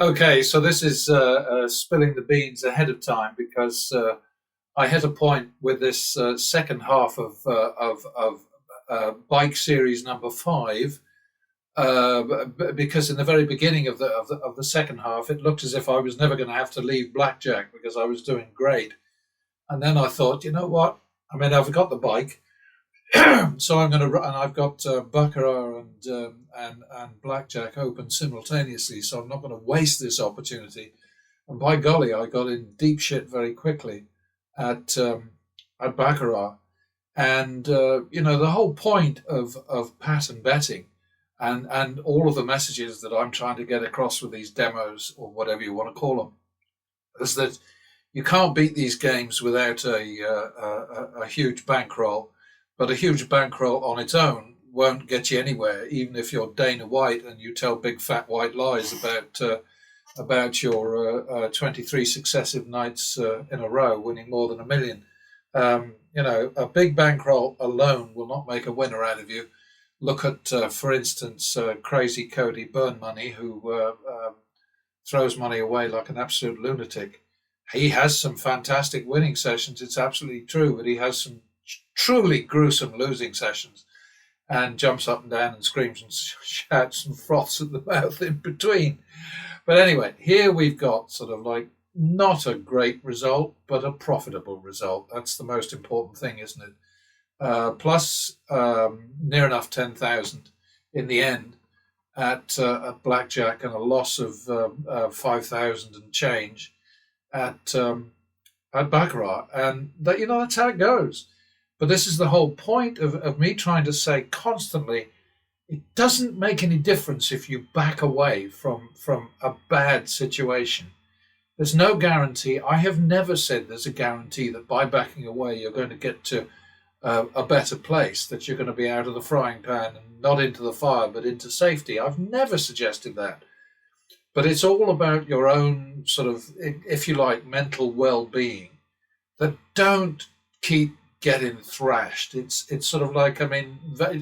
Okay, so this is spilling the beans ahead of time because I hit a point with this second half of bike series number five. Because in the very beginning of the second half, it looked as if I was never going to have to leave blackjack because I was doing great. And then I thought, you know what? I mean, I've got the bike, so I'm going to, and I've got baccarat and blackjack open simultaneously. So I'm not going to waste this opportunity. And by golly, I got in deep shit very quickly at at baccarat. And the whole point of pattern betting and all of the messages that I'm trying to get across with these demos or whatever you want to call them is that you can't beat these games without a huge bankroll, but a huge bankroll on its own won't get you anywhere, even if you're Dana White and you tell big fat white lies about your 23 successive nights in a row winning more than a million. A big bankroll alone will not make a winner out of you. Look at, for instance, Crazy Cody Burn Money, who throws money away like an absolute lunatic. He has some fantastic winning sessions, it's absolutely true, but he has some truly gruesome losing sessions and jumps up and down and screams and shouts and froths at the mouth in between. But anyway, here we've got sort of like not a great result, but a profitable result. That's the most important thing, isn't it? Plus near enough 10,000 in the end at blackjack and a loss of 5,000 and change at at baccarat, and that that's how it goes. But this is the whole point of me trying to say constantly, it doesn't make any difference if you back away from a bad situation. There's no guarantee. I have never said there's a guarantee that by backing away you're going to get to a better place, that you're going to be out of the frying pan and not into the fire but into safety. I've never suggested that. But it's all about your own sort of, if you like, mental well-being. That don't keep getting thrashed. It's sort of like, I mean,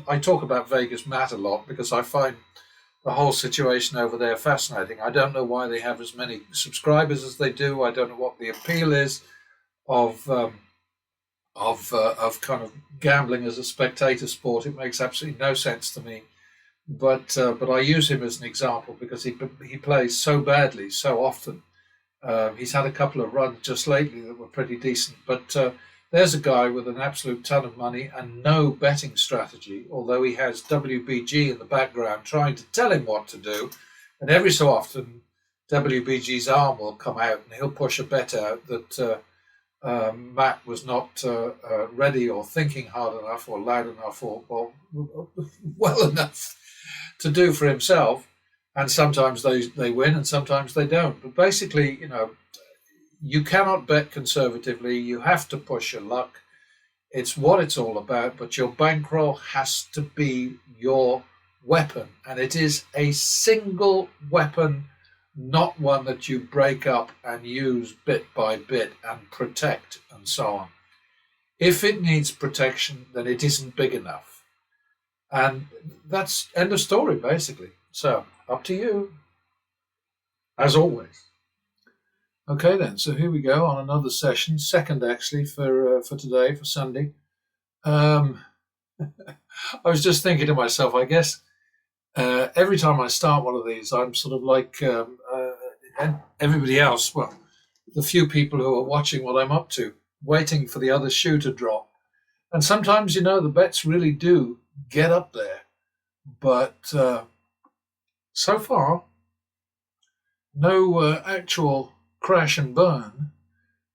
I talk about Vegas Matt a lot because I find the whole situation over there fascinating. I don't know why they have as many subscribers as they do. I don't know what the appeal is of of kind of gambling as a spectator sport. It makes absolutely no sense to me. But I use him as an example because he plays so badly so often. He's had a couple of runs just lately that were pretty decent, but there's a guy with an absolute ton of money and no betting strategy, although he has WBG in the background trying to tell him what to do. And every so often, WBG's arm will come out and he'll push a bet out that Matt was not ready or thinking hard enough or loud enough or well enough to do for himself. And sometimes they win and sometimes they don't. But basically, you cannot bet conservatively. You have to push your luck. It's what it's all about. But your bankroll has to be your weapon. And it is a single weapon, not one that you break up and use bit by bit and protect and so on. If it needs protection, then it isn't big enough. And that's end of story, basically. So up to you, as always. Okay, then. So here we go on another session, second actually for today, for Sunday. I was just thinking to myself, I guess every time I start one of these, I'm sort of like everybody else. Well, the few people who are watching what I'm up to, waiting for the other shoe to drop. And sometimes, the bets really do get up there. But so far, no actual crash and burn.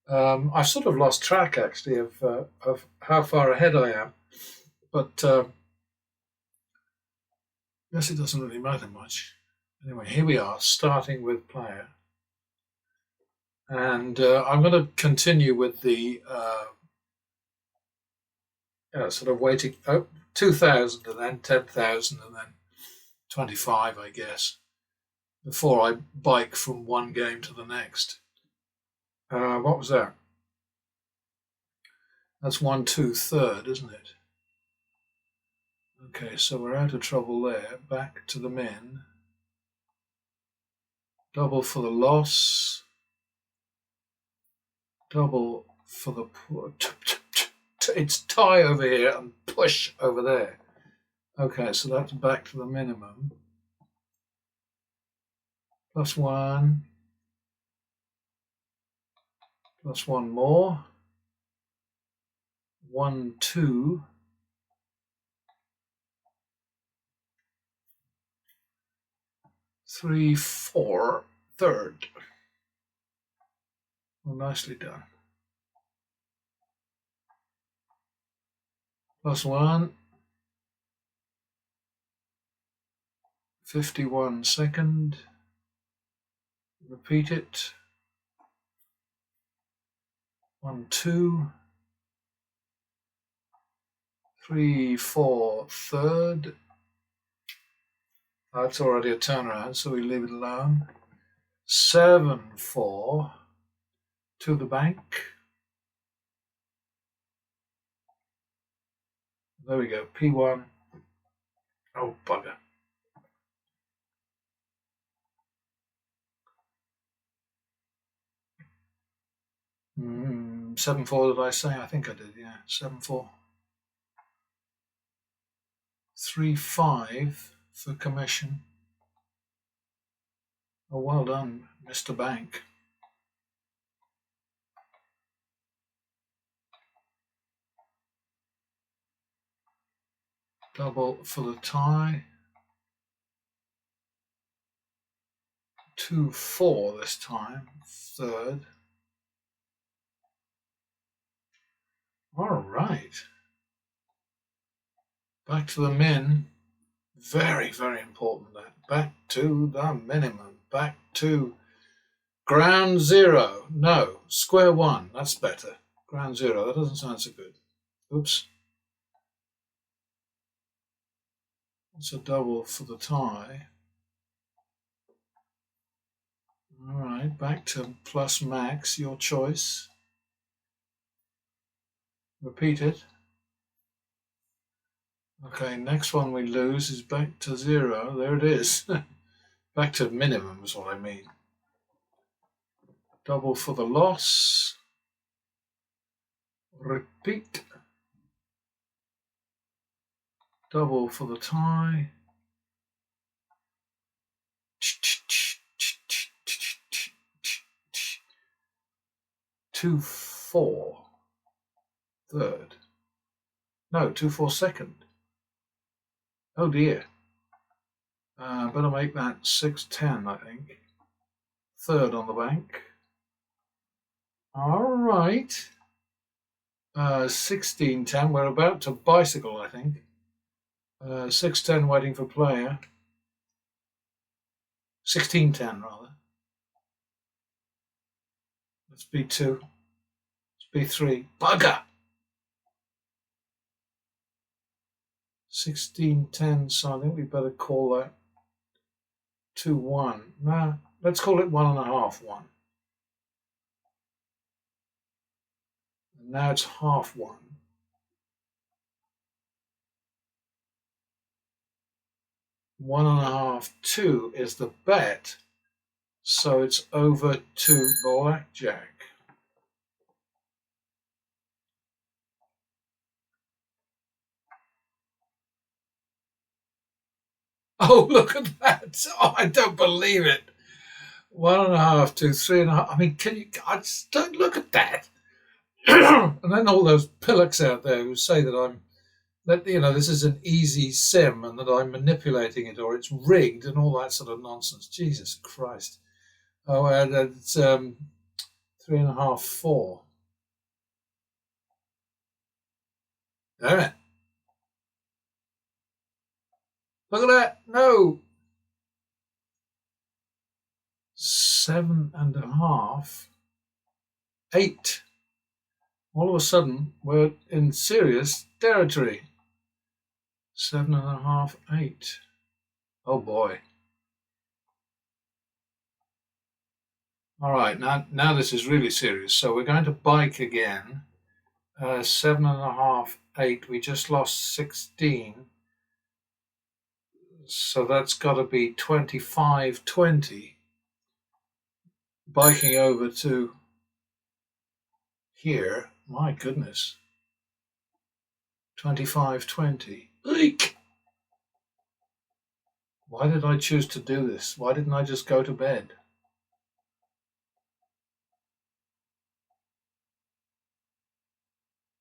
I've sort of lost track actually of how far ahead I am, but I guess it doesn't really matter much. Anyway, here we are, starting with player, and I'm going to continue with the sort of waiting 2,000 and then 10,000 and then 25, I guess, before I bike from one game to the next. What was that? That's 1, 2, third, isn't it? Okay, so we're out of trouble there. Back to the men. Double for the loss. Double for the... It's tie over here and push over there. Okay, so that's back to the minimum. Plus 1. Plus 1 more. 1, 2. 3, 4, third. Well, nicely done. Plus 1. 51 second. Repeat it. 1, 2. 3, 4, third. That's already a turnaround, so we leave it alone. 7, 4 to the bank. There we go, P1. Oh, bugger. Mm, 7-4, did I say? I think I did, yeah. 7-4. 3-5 for commission. Oh, well done, Mr. Bank. Double for the tie. 2-4 this time, third. All right. Back to the min. Very, very important that. Back to the minimum. Back to ground zero. No, square one. That's better. Ground zero. That doesn't sound so good. Oops. It's a double for the tie. All right, back to plus max, your choice. Repeat it. Okay, next one we lose is back to zero. There it is. Back to minimum is what I mean. Double for the loss. Repeat. Double for the tie. 2-4 third. No, 2-4 second. Oh dear. Better make that 6-10, I think. Third on the bank. All right. 16-10. We're about to bicycle, I think. 6-10 waiting for player. 16-10 rather. Let's B2. Let's B3. Bugger! 16-10, so I think we better call that 2-1. Nah, let's call it 1.5-1. And now it's half 1. 1.5, 2 is the bet, so it's over to blackjack. Oh, look at that! Oh, I don't believe it. 1.5, 2, 3.5. I mean, can you? I just don't look at that. And then all those pillocks out there who say that this is an easy sim and that I'm manipulating it or it's rigged and all that sort of nonsense. Jesus Christ! Oh, and it's 3.5, 4. Damn it! Look at that! No. 7.5, 8. All of a sudden, we're in serious territory. 7.5, 8. Oh boy. All right, now this is really serious. So we're going to bike again. 7.5, 8. We just lost 16. So that's got to be 25, 20. biking over to here. My goodness. 25-20. Eek! Why did I choose to do this? Why didn't I just go to bed?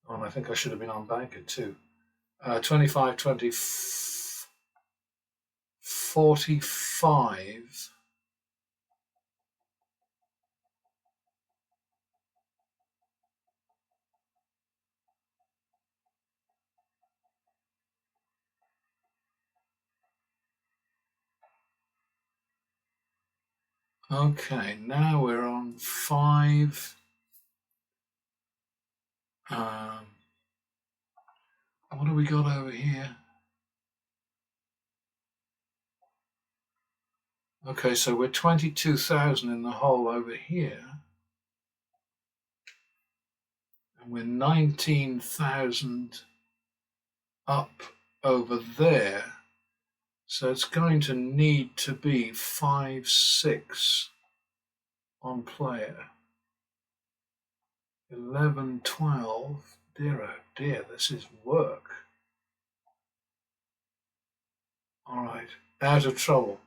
Oh, and I think I should have been on banker too. 25-20, 45. Okay, now we're on 5. What have we got over here? Okay, so we're 22,000 in the hole over here. And we're 19,000 up over there. So it's going to need to be 5-6 on player. 11, 12. Dear oh dear, this is work. All right, out of trouble.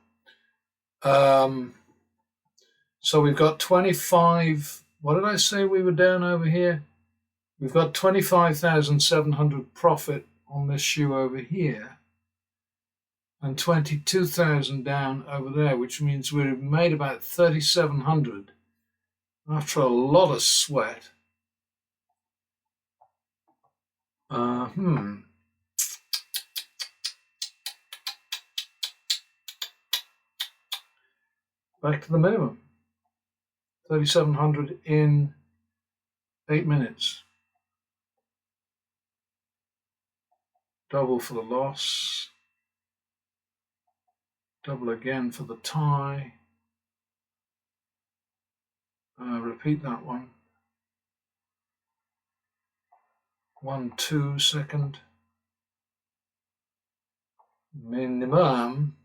So we've got 25. What did I say we were down over here? We've got 25,700 profit on this shoe over here, and 22,000 down over there, which means we've made about 3,700 after a lot of sweat. Back to the minimum. 3,700 in 8 minutes. Double for the loss. Double again for the tie. Repeat that one. 1, 2 second. Minimum.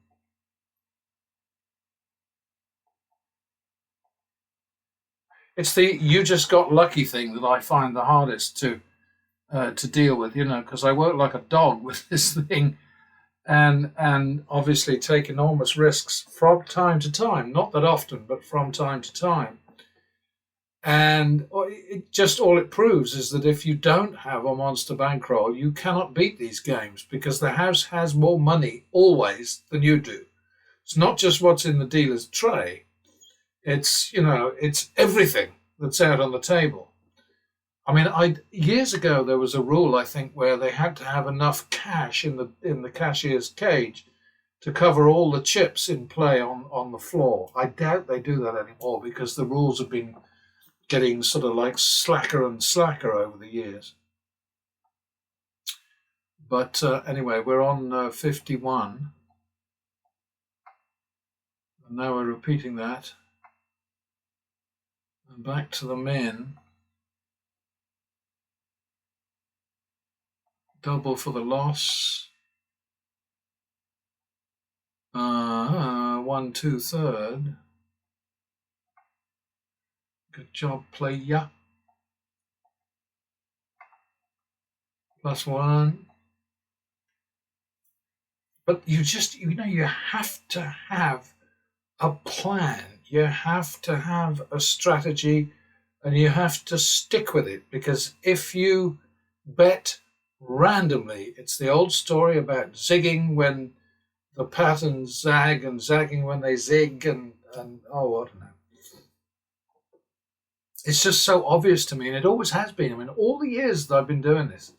It's the you just got lucky thing that I find the hardest to deal with, because I work like a dog with this thing, and obviously take enormous risks from time to time. Not that often, but from time to time. And all it proves is that if you don't have a monster bankroll, you cannot beat these games because the house has more money always than you do. It's not just what's in the dealer's tray. It's everything that's out on the table. I mean, years ago there was a rule, I think, where they had to have enough cash in the cashier's cage to cover all the chips in play on the floor. I doubt they do that anymore because the rules have been getting sort of like slacker and slacker over the years. But anyway, we're on 51. And now we're repeating that. And back to the min. Double for the loss. 1, 2, third. Good job, player. +1. But you have to have a plan. You have to have a strategy, and you have to stick with it, because if you bet randomly, it's the old story about zigging when the patterns zag and zagging when they zig, and I don't know. It's just so obvious to me, and it always has been. I mean, all the years that I've been doing this,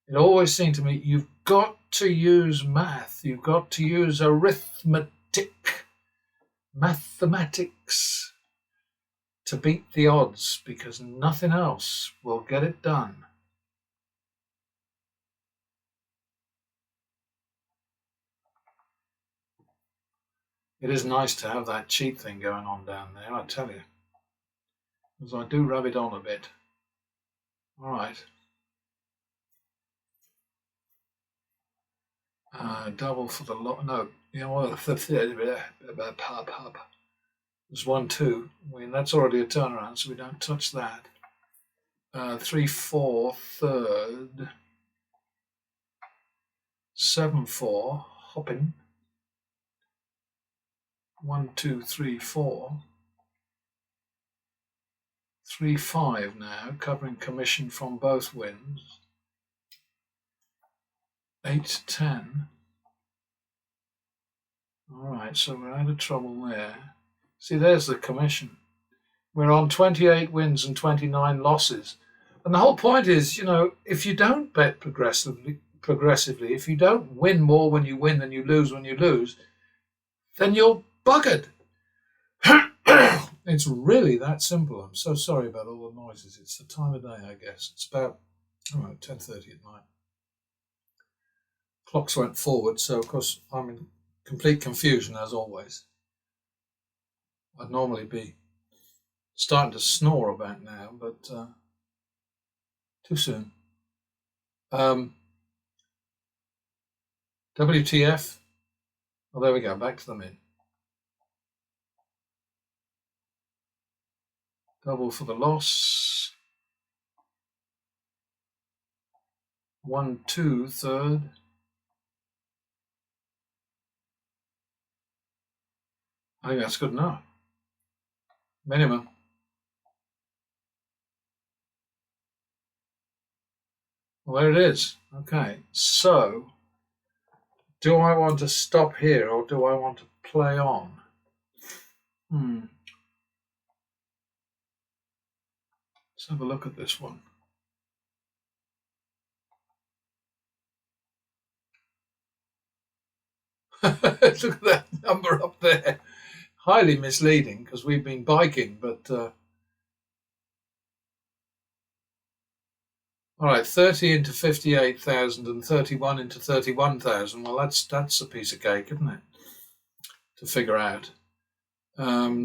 it always seemed to me, you've got to use math. You've got to use mathematics to beat the odds, because nothing else will get it done. It is nice to have that cheat thing going on down there, I tell you. Because I do rub it on a bit. All right. Double for the lot. No, There's 1, 2. I mean, that's already a turnaround, so we don't touch that. 3, 4, third. 7, 4, hopping. 1, 2, 3, 4. 3, 5 now, covering commission from both winds. 8, 10. All right, so we're out of trouble there. See, there's the commission. We're on 28 wins and 29 losses. And the whole point is, if you don't bet progressively, if you don't win more when you win than you lose when you lose, then you're buggered. It's really that simple. I'm so sorry about all the noises. It's the time of day, I guess. It's about 10:30 at night. Clocks went forward, so of course I'm in complete confusion as always. I'd normally be starting to snore about now, but too soon. WTF? Oh, there we go. Back to the mid. Double for the loss. 1, 2, third. I think that's good enough. Minimum. Well, there it is. Okay, so do I want to stop here or do I want to play on? Let's have a look at this one. Look at that number up there. Highly misleading because we've been biking, but all right, 30 into 58,000 and 31 into 31,000. Well, that's a piece of cake, isn't it? To figure out.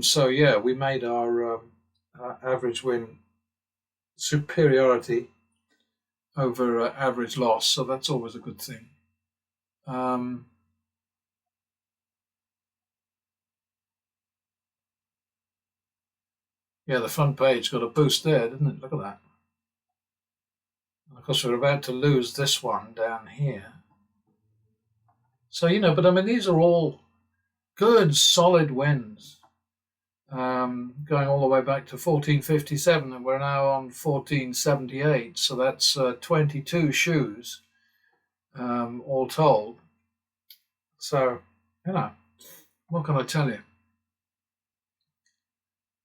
So yeah, we made our average win superiority over average loss, so that's always a good thing. Yeah, the front page got a boost there, didn't it? Look at that. And of course, we're about to lose this one down here. So, but I mean, these are all good, solid wins. Going all the way back to 1457, and we're now on 1478. So that's 22 shoes, all told. So, what can I tell you?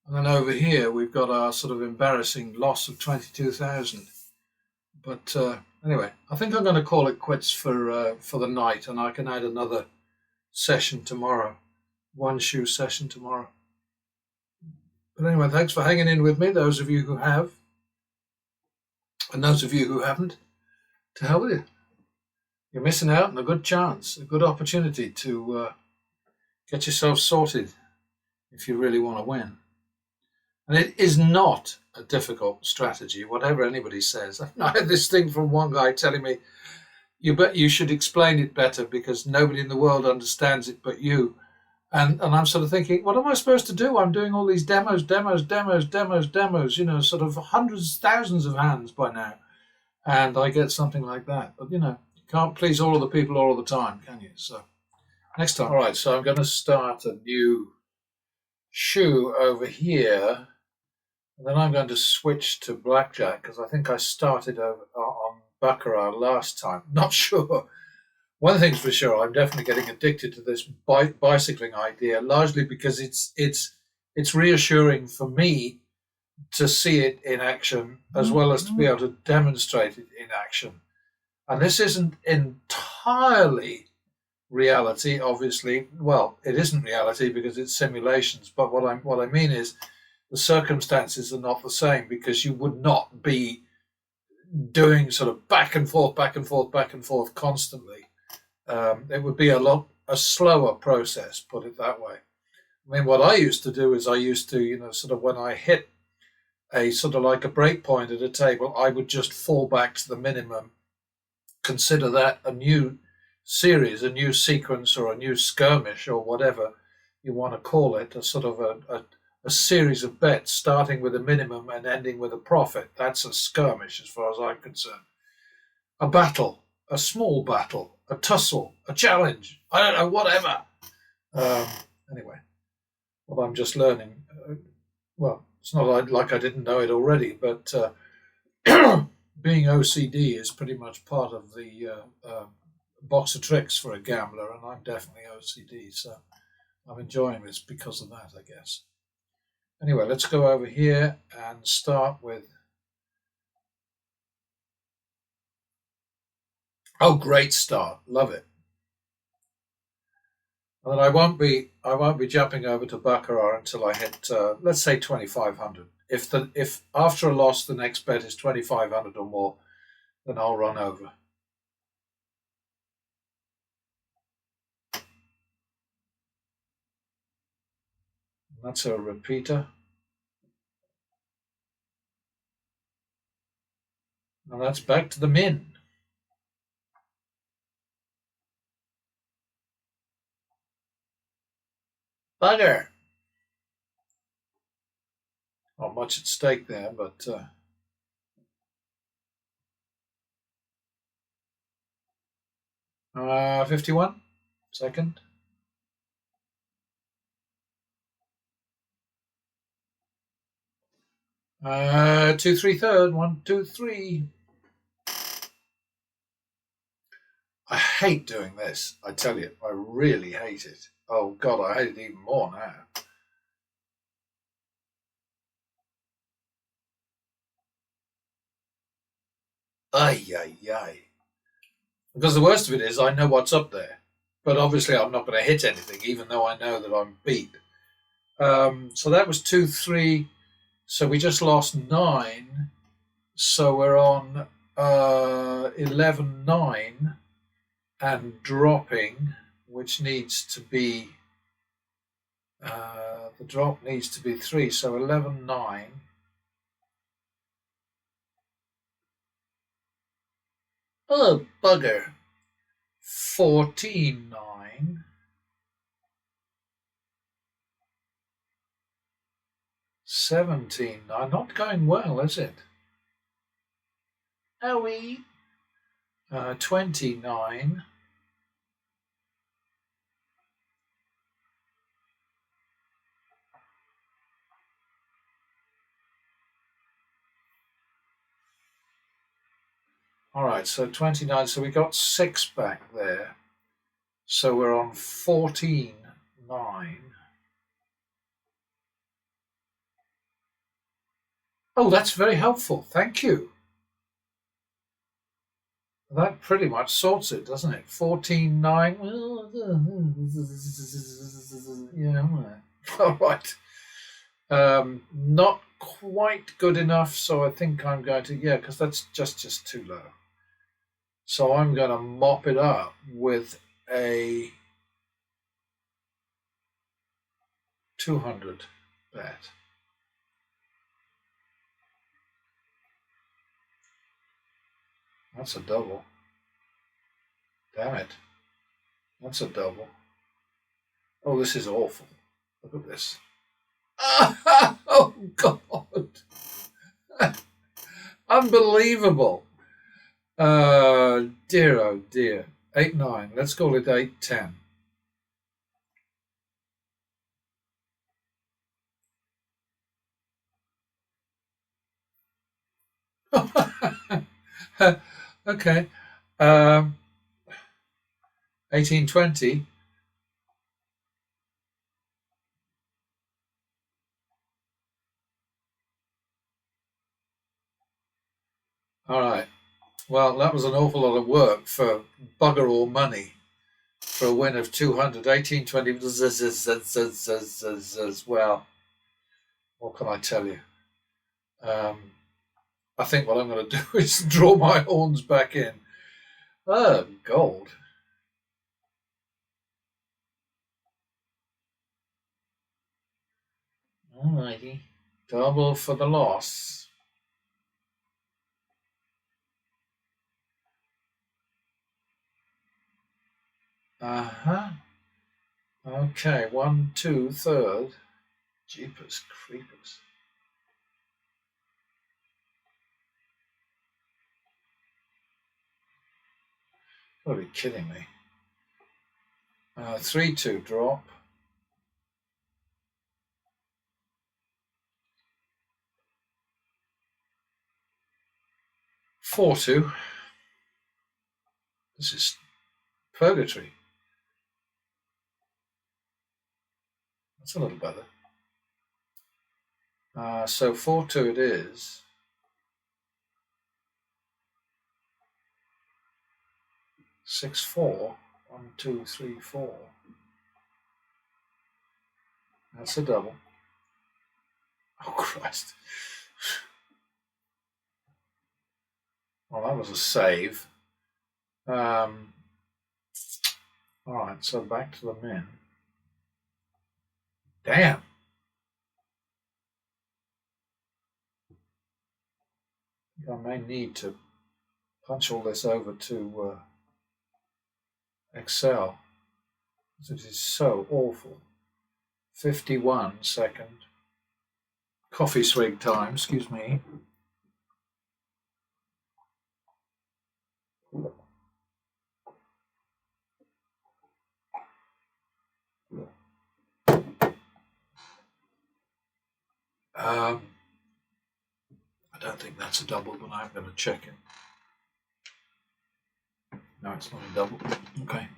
And then over here, we've got our sort of embarrassing loss of 22,000. But anyway, I think I'm going to call it quits for the night, and I can add another session tomorrow, 1 shoe session tomorrow. But anyway, thanks for hanging in with me, those of you who have, and those of you who haven't. To hell with you. You're missing out on a good chance, a good opportunity to get yourself sorted if you really want to win. And it is not a difficult strategy, whatever anybody says. I had this thing from one guy telling me, you should explain it better because nobody in the world understands it but you. And I'm sort of thinking, what am I supposed to do? I'm doing all these demos, sort of hundreds, thousands of hands by now. And I get something like that. But, you can't please all of the people all of the time, can you? So next time. All right, so I'm going to start a new shoe over here. And then I'm going to switch to blackjack because I think I started on baccarat last time. Not sure. One thing's for sure, I'm definitely getting addicted to this bicycling idea, largely because it's reassuring for me to see it in action as well as to be able to demonstrate it in action. And this isn't entirely reality, obviously. Well, it isn't reality because it's simulations. But what I mean is, the circumstances are not the same because you would not be doing sort of back and forth constantly. It would be a slower process, put it that way. I mean, what I used to do is sort of when I hit a sort of like a break point at a table, I would just fall back to the minimum, consider that a new series, a new sequence or a new skirmish or whatever you want to call it, a sort of a series of bets starting with a minimum and ending with a profit. That's a skirmish as far as I'm concerned. A battle, a small battle, a tussle, a challenge. I don't know, whatever. Um, anyway, well, I'm just learning. Well, it's not like I didn't know it already, but being OCD is pretty much part of the box of tricks for a gambler, and I'm definitely OCD, so I'm enjoying this because of that, I guess. Anyway, let's go over here and start with. Oh, great start! Love it. And then I won't be jumping over to baccarat until I hit let's say 2,500. If after a loss the next bet is 2,500 or more, then I'll run over. And that's a repeater, and that's back to the min. Bugger. Not much at stake there, but 51 second. 2 3 third. 1 2 3. I hate doing this. I tell you, I really hate it. Oh God, I hate it even more now. Ay ay ay. Because the worst of it is, I know what's up there, but obviously I'm not going to hit anything, even though I know that I'm beat. So that was 2 3. So we just lost 9. So we're on 11 9 and dropping, which needs to be the drop needs to be 3. So 11 9. Oh bugger! 14 9. 17 9. Not going well, is it? Are we? 29. All right, so 29. So we got 6 back there. So we're on 14 9. Oh, that's very helpful. Thank you. That pretty much sorts it, doesn't it? 14 9. Yeah, all right. Not quite good enough, so I think I'm going to, yeah, because that's just too low. So I'm going to mop it up with a 200 bet. That's a double. Damn it. That's a double. Oh, this is awful. Look at this. Oh, God. Unbelievable. Dear, oh, dear. 8 9. Let's call it 8 10. Okay. 18 20. All right. Well, that was an awful lot of work for bugger all money for a win of 200. 18 20. Well, what can I tell you? I think what I'm going to do is draw my horns back in. Oh, gold. Alrighty. Double for the loss. Uh huh. Okay, 1 2 third. Jeepers creepers. You've got to be kidding me. 3-2 drop. Four-two. This is purgatory. That's a little better. So 4-2 it is. 6-4. 1, 2, 3, 4. That's a double. Oh Christ. Well, that was a save. All right, so back to the min. Damn. I may need to punch all this over to Excel. It is so awful. 51 second. Coffee swig time, excuse me. I don't think that's a double, but I'm going to check it. No, it's not a double. Okay.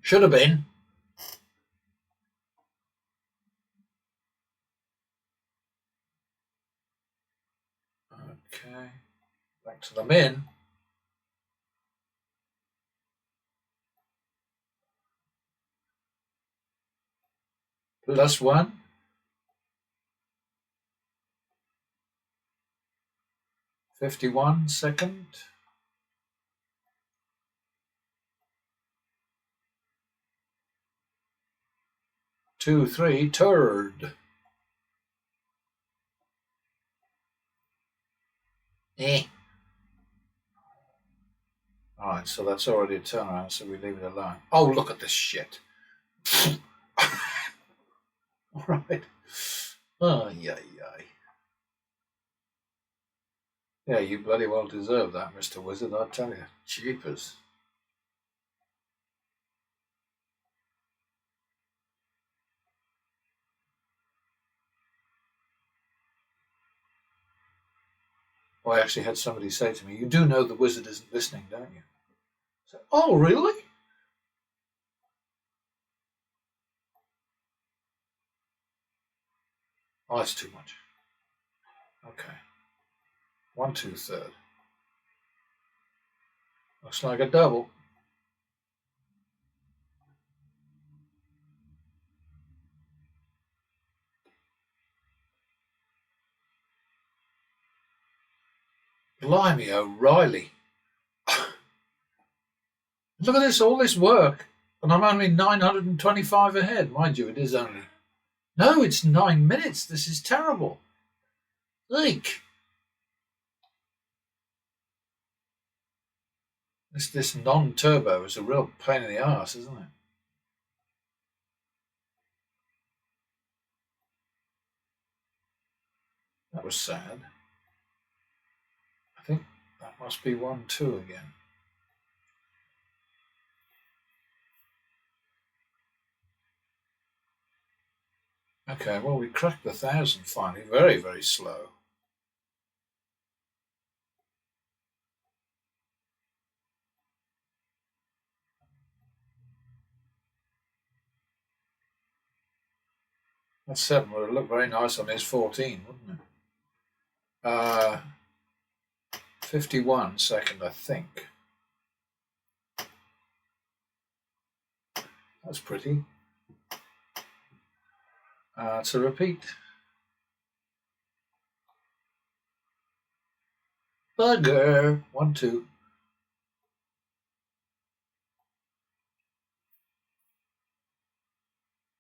Should have been. Okay. Back to the min. +1. 51 second. 2, 3 third. All right, so that's already a turnaround, so we leave it alone. Oh, look at this shit. All right. Oh, yeah. Yeah, you bloody well deserve that, Mr. Wizard, I tell you. Jeepers. Well, I actually had somebody say to me, you do know the wizard isn't listening, don't you? I said, oh, really? Oh, that's too much. Okay. 1, 2 third. Looks like a double. Blimey O'Reilly. Look at this, all this work, and I'm only 925 ahead. Mind you, it is only... No, it's 9 minutes. This is terrible. Like... This non-turbo is a real pain in the arse, isn't it? That was sad. I think that must be 1-2 again. Okay, well, we cracked the 1,000 finally. Very, very slow. That 7 would have looked very nice on his 14, wouldn't it? 51 second, I think. That's pretty. To repeat. Bugger. 1, 2.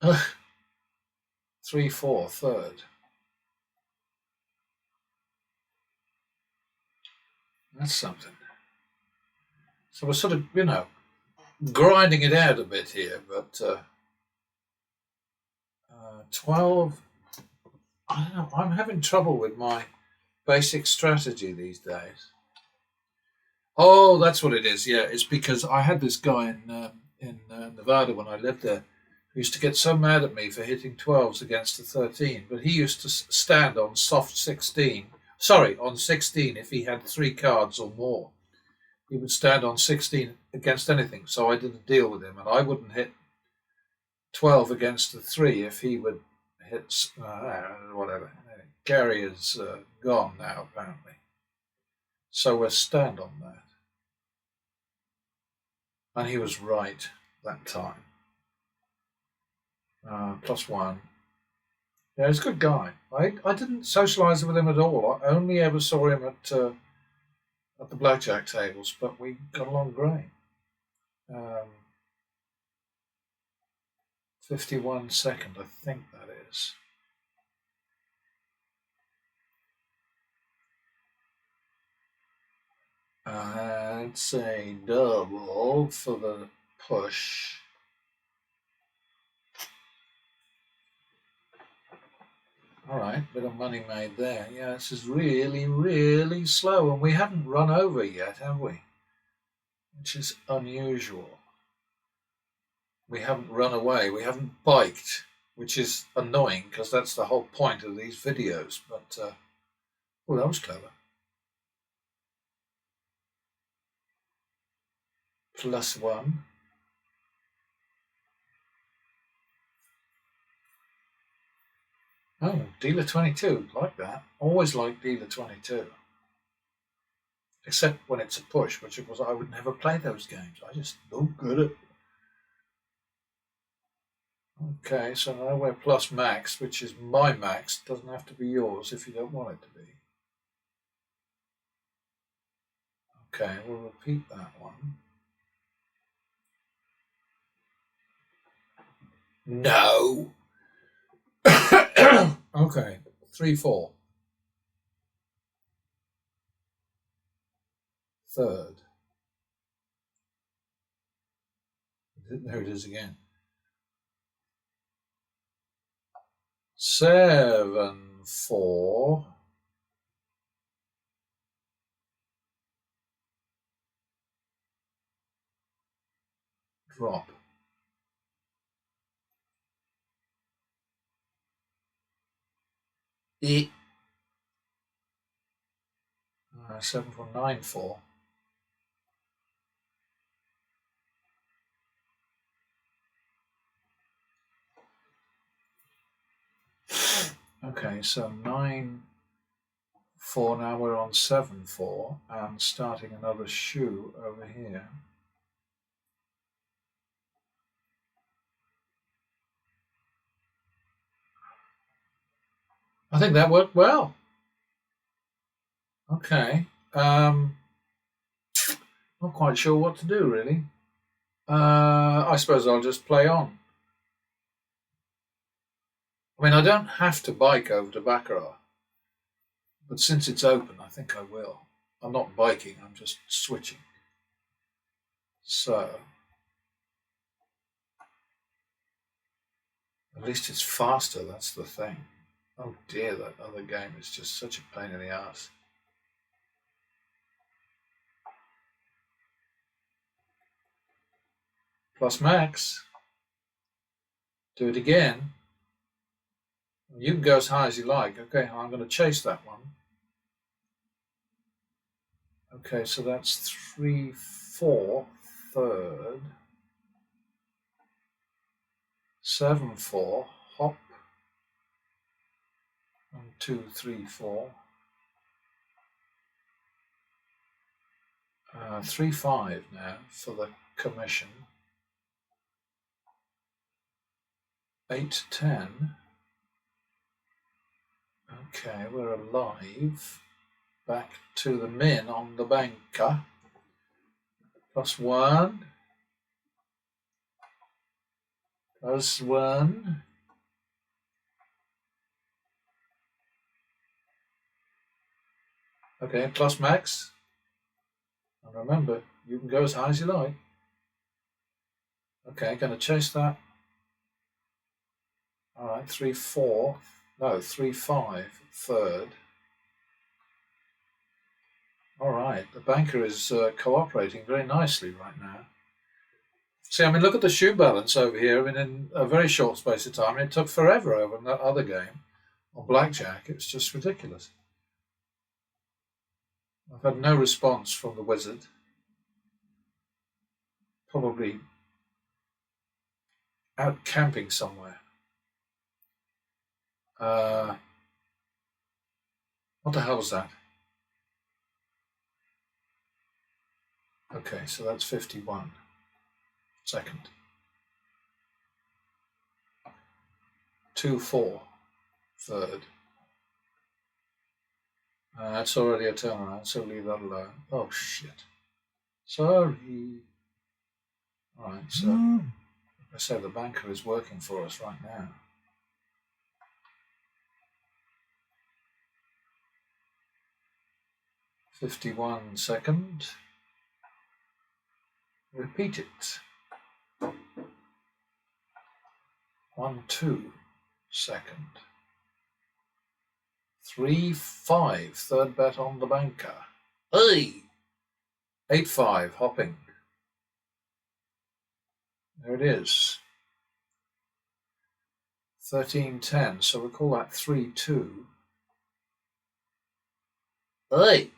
Ugh. 3, 4 third. That's something. So we're sort of, grinding it out a bit here, but 12. I don't know, I'm having trouble with my basic strategy these days. Oh, that's what it is. Yeah, it's because I had this guy in Nevada when I lived there who used to get so mad at me for hitting 12s against the 13, but he used to stand on soft 16. Sorry, on 16 if he had 3 cards or more. He would stand on 16 against anything, so I didn't deal with him, and I wouldn't hit 12 against the 3 if he would hit whatever. Gary is gone now, apparently. So we'll stand on that. And he was right that time. +1. Yeah, he's a good guy. I didn't socialise with him at all. I only ever saw him at the blackjack tables, but we got along great. 51 second, I think that is. I'd say double for the push. All right, bit of money made there. Yeah, this is really, really slow, and we haven't run over yet, have we? Which is unusual. We haven't run away. We haven't biked, which is annoying because that's the whole point of these videos. But, oh, that was clever. +1. Oh, dealer 22. Like that. Always like dealer 22. Except when it's a push, which of course I would never play those games. I just don't get it. Okay, so now we're plus max, which is my max. Doesn't have to be yours if you don't want it to be. Okay, we'll repeat that one. No. Okay, 3-4. Third. There it is again. 7-4. Drop. E. 7-4-9-4. Okay, so 9-4. Now we're on 7-4 and starting another shoe over here. I think that worked well. Okay. Not quite sure what to do, really. I suppose I'll just play on. I mean, I don't have to bike over to baccarat, but since it's open, I think I will. I'm not biking, I'm just switching. So, at least it's faster, that's the thing. Oh dear, that other game is just such a pain in the ass. Plus max. Do it again. You can go as high as you like. Okay, I'm going to chase that one. Okay, so that's 3-4, third. 7-4, hop. 1, 2, 3, 4. 3-5 now for the commission. 8-10. Okay, we're alive. Back to the min on the banker. +1. +1. Okay, plus max. And remember, you can go as high as you like. Okay, going to chase that. All right, 3-4. No, 3-5, third. All right, the banker is cooperating very nicely right now. See, I mean, look at the shoe balance over here. I mean, in a very short space of time, it took forever over in that other game on blackjack. It's just ridiculous. I've had no response from the wizard. Probably out camping somewhere. What the hell was that? Okay, so that's 51. Second. 2-4. Third. That's already a turnaround, so leave that alone. Oh, shit. Sorry. All right, so I say the banker is working for us right now. $51 second. Repeat it. 1-2 second. 3-5 third bet on the banker. Hey! 8-5 hopping. There it is. 13-10, so we'll call that 3-2. Hey!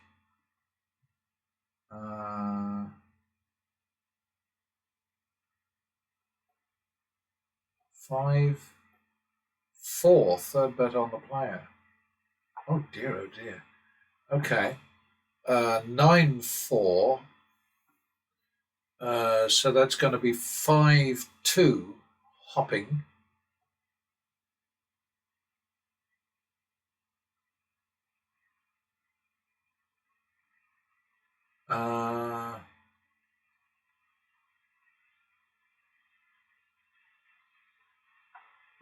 5-4 third bet on the player. Oh dear, oh dear. Okay. 9-4. So that's going to be 5-2 hopping.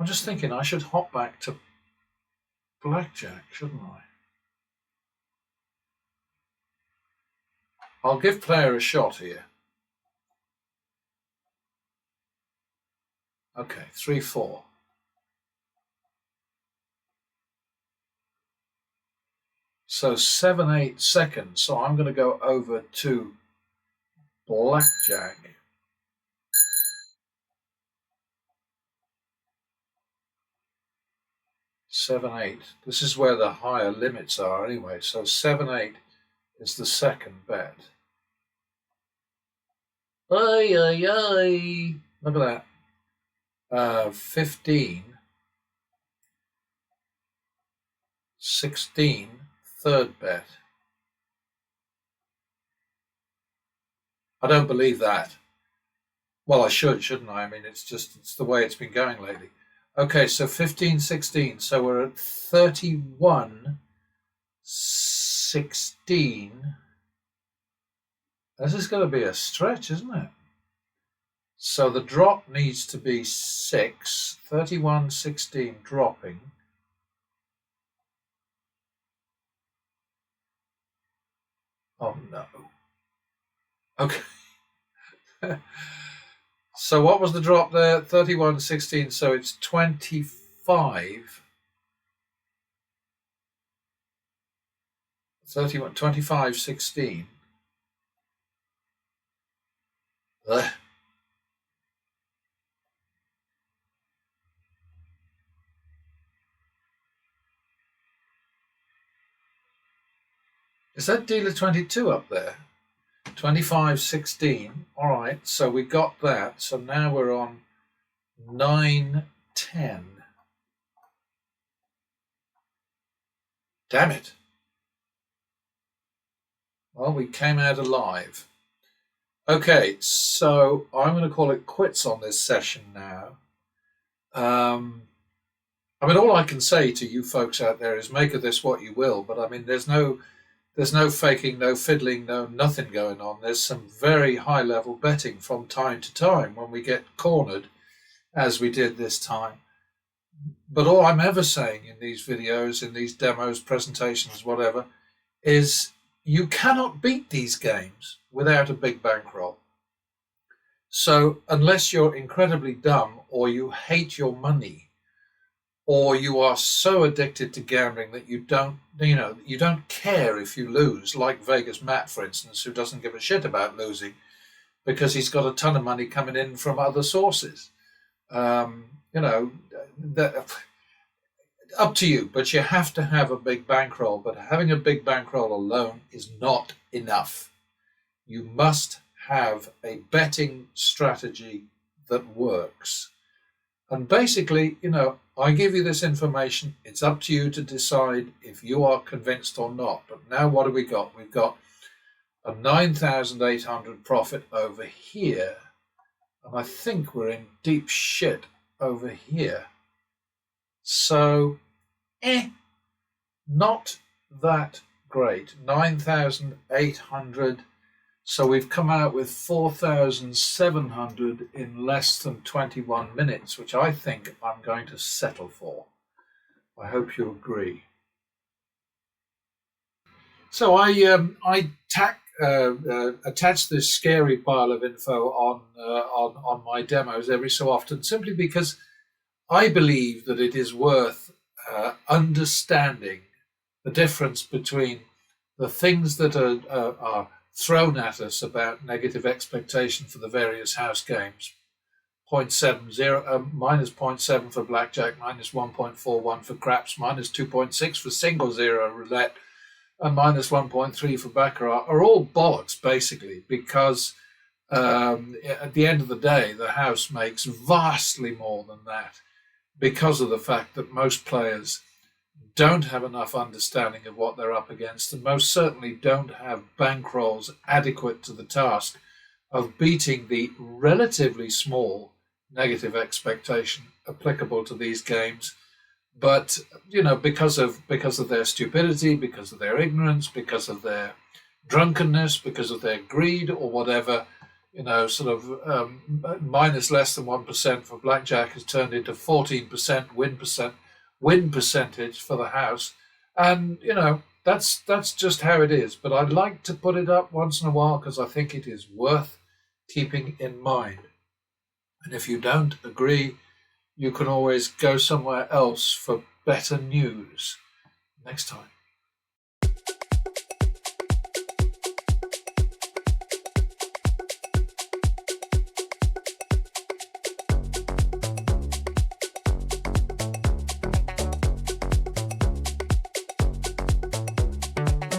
I'm just thinking I should hop back to blackjack, shouldn't I? I'll give player a shot here. Okay, 3-4. So 7-8 seconds. So I'm going to go over to blackjack. Seven, 8. This is where the higher limits are anyway. So 7-8 is the second bet. Ay, ay, ay. Look at that. 15. 16. Third bet. I don't believe that. Well, I should, shouldn't I? I mean, it's the way it's been going lately. Okay, so 15, 16. So we're at 31, 16. This is going to be a stretch, isn't it? So the drop needs to be 6, 31, 16 dropping. Oh, no. Okay. So what was the drop there? 31, 16. So it's 25. 31, 25, 16. Ugh. Is that dealer 22 up there? 25, 16. All right, so we got that. So now we're on 9, 10. Damn it. Well, we came out alive. Okay, so I'm going to call it quits on this session now. I mean, all I can say to you folks out there is make of this what you will, but I mean, there's no faking, no fiddling, no nothing going on. There's some very high level betting from time to time when we get cornered, as we did this time. But all I'm ever saying in these videos, in these demos, presentations, whatever, is you cannot beat these games without a big bankroll. So unless you're incredibly dumb or you hate your money, or you are so addicted to gambling that you don't care if you lose, like Vegas Matt, for instance, who doesn't give a shit about losing because he's got a ton of money coming in from other sources. Um, you know, that, up to you, but you have to have a big bankroll. But having a big bankroll alone is not enough. You must have a betting strategy that works. And basically, I give you this information. It's up to you to decide if you are convinced or not. But now what have we got? We've got a 9,800 profit over here. And I think we're in deep shit over here. So, not that great. 9,800. So we've come out with 4,700 in less than 21 minutes, which I think I'm going to settle for. I hope you agree. So I attach this scary pile of info on my demos every so often, simply because I believe that it is worth understanding the difference between the things that are thrown at us about negative expectation for the various house games. 0.70, minus 0.7 for blackjack, minus 1.41 for craps, minus 2.6 for single zero roulette, and minus 1.3 for baccarat are all bollocks, basically, because at the end of the day, the house makes vastly more than that because of the fact that most players don't have enough understanding of what they're up against, and most certainly don't have bankrolls adequate to the task of beating the relatively small negative expectation applicable to these games. But because of their stupidity, because of their ignorance, because of their drunkenness, because of their greed or whatever, minus less than 1% for blackjack has turned into 14% win percentage for the house, and that's just how it is. But I'd like to put it up once in a while because I think it is worth keeping in mind. And if you don't agree, you can always go somewhere else for better news next time.